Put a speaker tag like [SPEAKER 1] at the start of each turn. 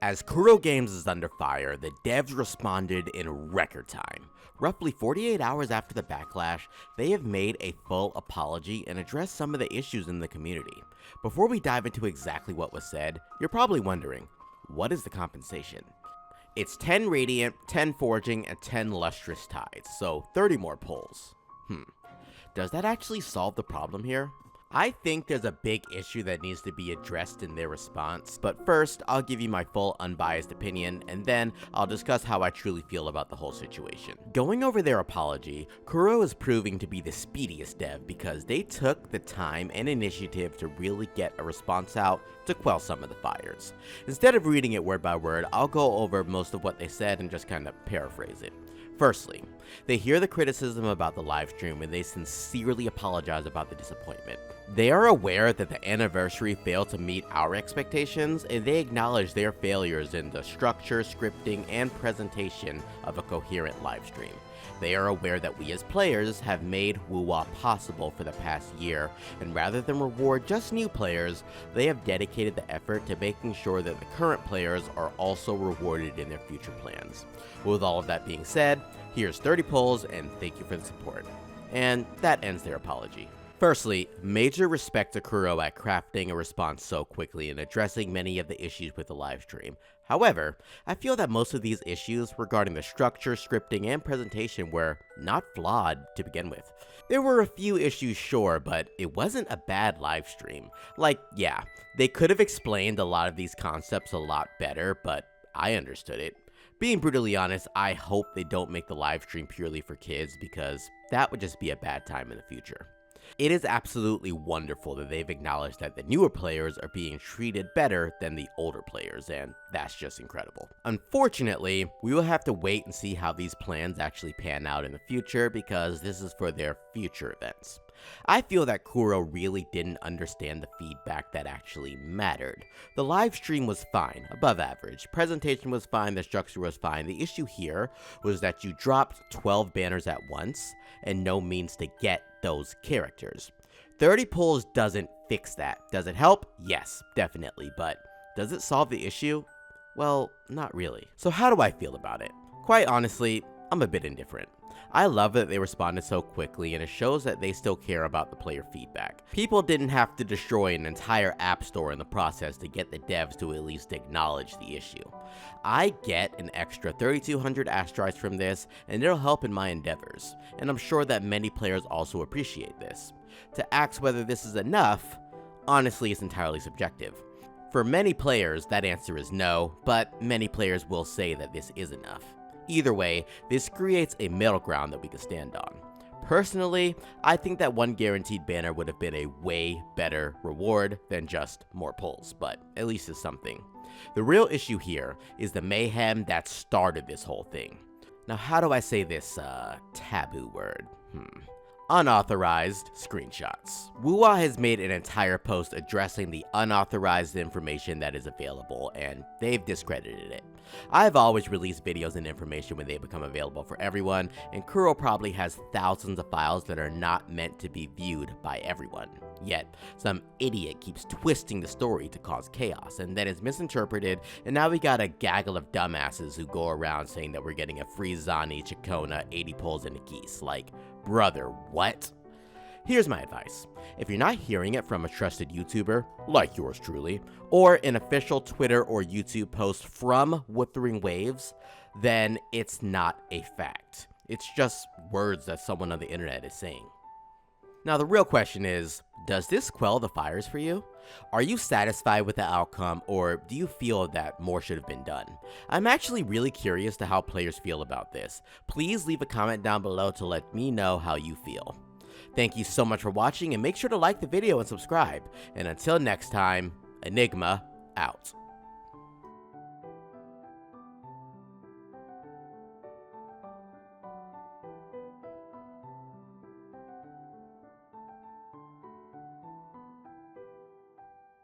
[SPEAKER 1] As Kuro Games is under fire, the devs responded in record time. Roughly 48 hours after the backlash, they have made a full apology and addressed some of the issues in the community. Before we dive into exactly what was said, you're probably wondering, what is the compensation? It's 10 Radiant, 10 Forging, and 10 Lustrous Tides, so 30 more pulls. Does that actually solve the problem here? I think there's a big issue that needs to be addressed in their response, but first, I'll give you my full unbiased opinion, and then I'll discuss how I truly feel about the whole situation. Going over their apology, Kuro is proving to be the speediest dev because they took the time and initiative to really get a response out to quell some of the fires. Instead of reading it word by word, I'll go over most of what they said and just kind of paraphrase it. Firstly, they hear the criticism about the livestream and they sincerely apologize about the disappointment. They are aware that the anniversary failed to meet our expectations, and they acknowledge their failures in the structure, scripting, and presentation of a coherent livestream. They are aware that we as players have made WoWA possible for the past year, and rather than reward just new players, they have dedicated the effort to making sure that the current players are also rewarded in their future plans. With all of that being said, here's 30 pulls and thank you for the support. And that ends their apology. Firstly, major respect to Kuro at crafting a response so quickly and addressing many of the issues with the livestream. However, I feel that most of these issues regarding the structure, scripting, and presentation were not flawed to begin with. There were a few issues, sure, but it wasn't a bad livestream. Like, yeah, they could have explained a lot of these concepts a lot better, but I understood it. Being brutally honest, I hope they don't make the livestream purely for kids because that would just be a bad time in the future. It is absolutely wonderful that they've acknowledged that the newer players are being treated better than the older players, and that's just incredible. Unfortunately, we will have to wait and see how these plans actually pan out in the future because this is for their future events. I feel that Kuro really didn't understand the feedback that actually mattered. The live stream was fine, above average, presentation was fine, the structure was fine. The issue here was that you dropped 12 banners at once and no means to get those characters. 30 pulls doesn't fix that. Does it help? Yes, definitely, but does it solve the issue? Well, not really. So how do I feel about it? Quite honestly, I'm a bit indifferent. I love that they responded so quickly, and it shows that they still care about the player feedback. People didn't have to destroy an entire app store in the process to get the devs to at least acknowledge the issue. I get an extra 3,200 asteroids from this, and it'll help in my endeavors, and I'm sure that many players also appreciate this. To ask whether this is enough, honestly, is entirely subjective. For many players, that answer is no, but many players will say that this is enough. Either way, this creates a middle ground that we can stand on. Personally, I think that one guaranteed banner would have been a way better reward than just more pulls, but at least it's something. The real issue here is the mayhem that started this whole thing. Now, how do I say this taboo word? Unauthorized screenshots. WoWA has made an entire post addressing the unauthorized information that is available, and they've discredited it. I've always released videos and information when they become available for everyone, and Kuro probably has thousands of files that are not meant to be viewed by everyone. Yet, some idiot keeps twisting the story to cause chaos, and then it's misinterpreted, and now we got a gaggle of dumbasses who go around saying that we're getting a free Zani, Chacona, 80 pulls, and a geese. Like, brother, what? Here's my advice. If you're not hearing it from a trusted YouTuber, like yours truly, or an official Twitter or YouTube post from Wuthering Waves, then it's not a fact. It's just words that someone on the internet is saying. Now the real question is, does this quell the fires for you? Are you satisfied with the outcome, or do you feel that more should have been done? I'm actually really curious to how players feel about this. Please leave a comment down below to let me know how you feel. Thank you so much for watching, and make sure to like the video and subscribe. And until next time, Enigma out.